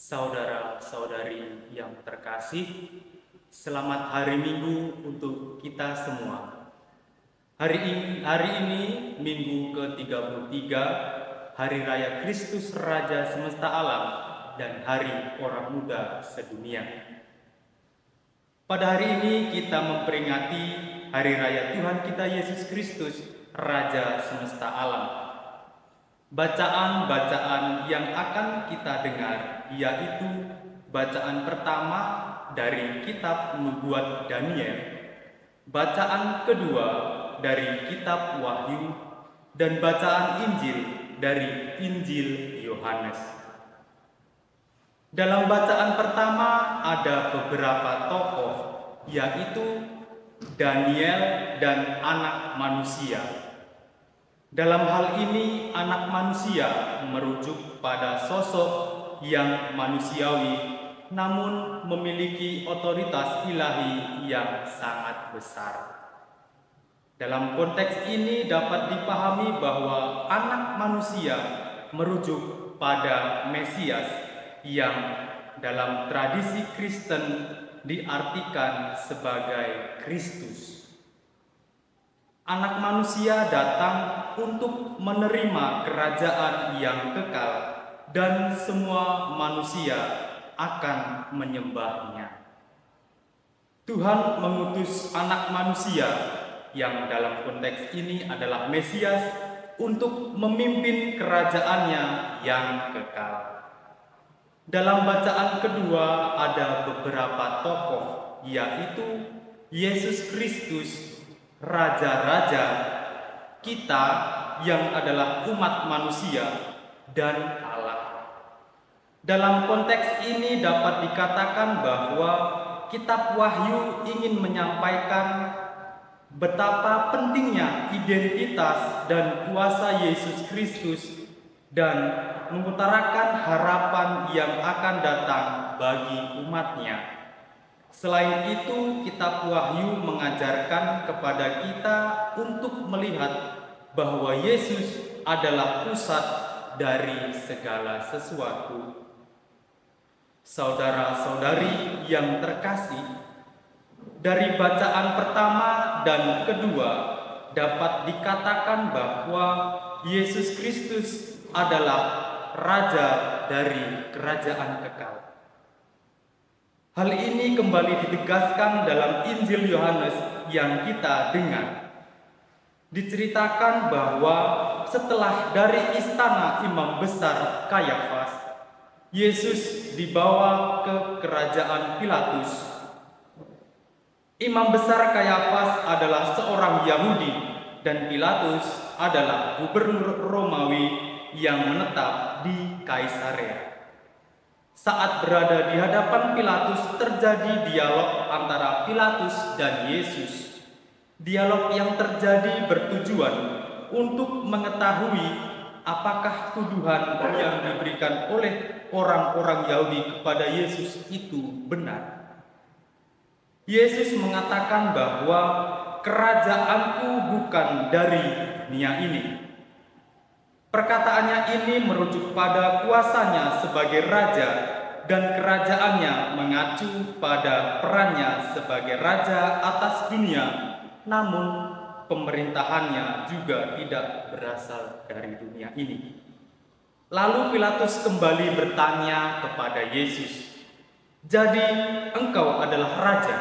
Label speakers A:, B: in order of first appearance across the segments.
A: Saudara-saudari yang terkasih, selamat hari Minggu untuk kita semua. Hari ini Minggu ke-33, Hari Raya Kristus Raja Semesta Alam dan Hari Orang Muda Sedunia. Pada hari ini kita memperingati Hari Raya Tuhan kita Yesus Kristus, Raja Semesta Alam. Bacaan-bacaan yang akan kita dengar yaitu bacaan pertama dari kitab Nubuat Daniel, bacaan kedua dari kitab Wahyu, dan bacaan Injil dari Injil Yohanes. Dalam bacaan pertama ada beberapa tokoh, yaitu Daniel dan anak manusia. Dalam hal ini, anak manusia merujuk pada sosok yang manusiawi, namun memiliki otoritas ilahi yang sangat besar. Dalam konteks ini dapat dipahami bahwa anak manusia merujuk pada Mesias yang dalam tradisi Kristen diartikan sebagai Kristus. Anak manusia datang untuk menerima kerajaan yang kekal dan semua manusia akan menyembahnya. Tuhan mengutus anak manusia yang dalam konteks ini adalah Mesias untuk memimpin kerajaannya yang kekal. Dalam bacaan kedua ada beberapa tokoh, yaitu Yesus Kristus, Raja-Raja, kita yang adalah umat manusia, dan Allah. Dalam konteks ini dapat dikatakan bahwa kitab Wahyu ingin menyampaikan betapa pentingnya identitas dan kuasa Yesus Kristus dan mengutarakan harapan yang akan datang bagi umatnya. Selain itu, kitab Wahyu mengajarkan kepada kita untuk melihat bahwa Yesus adalah pusat dari segala sesuatu. Saudara-saudari yang terkasih, dari bacaan pertama dan kedua dapat dikatakan bahwa Yesus Kristus adalah Raja dari kerajaan kekal. Hal ini kembali ditegaskan dalam Injil Yohanes yang kita dengar. Diceritakan bahwa setelah dari istana imam besar Kayafas, Yesus dibawa ke kerajaan Pilatus. Imam besar Kayafas adalah seorang Yahudi dan Pilatus adalah gubernur Romawi yang menetap di Kaisarea. Saat berada di hadapan Pilatus terjadi dialog antara Pilatus dan Yesus. Dialog yang terjadi bertujuan untuk mengetahui apakah tuduhan yang diberikan oleh orang-orang Yahudi kepada Yesus itu benar. Yesus mengatakan bahwa kerajaanku bukan dari dunia ini. Perkataannya ini merujuk pada kuasanya sebagai raja dan kerajaannya mengacu pada perannya sebagai raja atas dunia, namun pemerintahannya juga tidak berasal dari dunia ini. Lalu Pilatus kembali bertanya kepada Yesus, "Jadi engkau adalah raja?"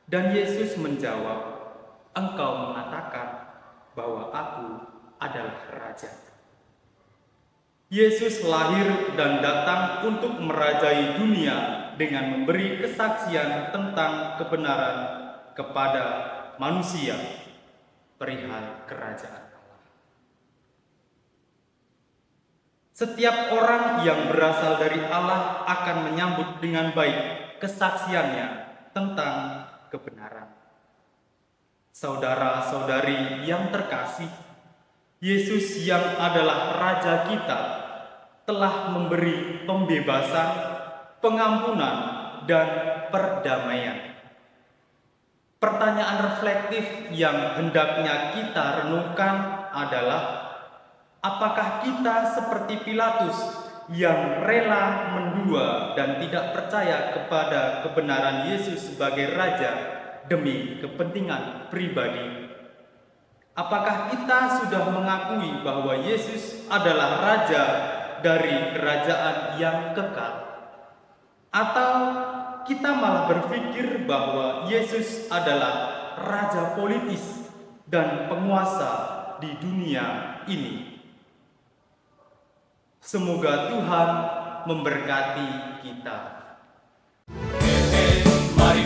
A: Dan Yesus menjawab, "Engkau mengatakan bahwa aku adalah raja." Yesus lahir dan datang untuk merajai dunia dengan memberi kesaksian tentang kebenaran kepada manusia perihal kerajaan Allah. Setiap orang yang berasal dari Allah akan menyambut dengan baik kesaksiannya tentang kebenaran. Saudara-saudari yang terkasih, Yesus yang adalah Raja kita telah memberi pembebasan, pengampunan, dan perdamaian. Pertanyaan reflektif yang hendaknya kita renungkan adalah, apakah kita seperti Pilatus yang rela mendua dan tidak percaya kepada kebenaran Yesus sebagai Raja demi kepentingan pribadi? Apakah kita sudah mengakui bahwa Yesus adalah Raja dari kerajaan yang kekal? Atau kita malah berpikir bahwa Yesus adalah Raja politis dan penguasa di dunia ini? Semoga Tuhan memberkati kita.
B: Mari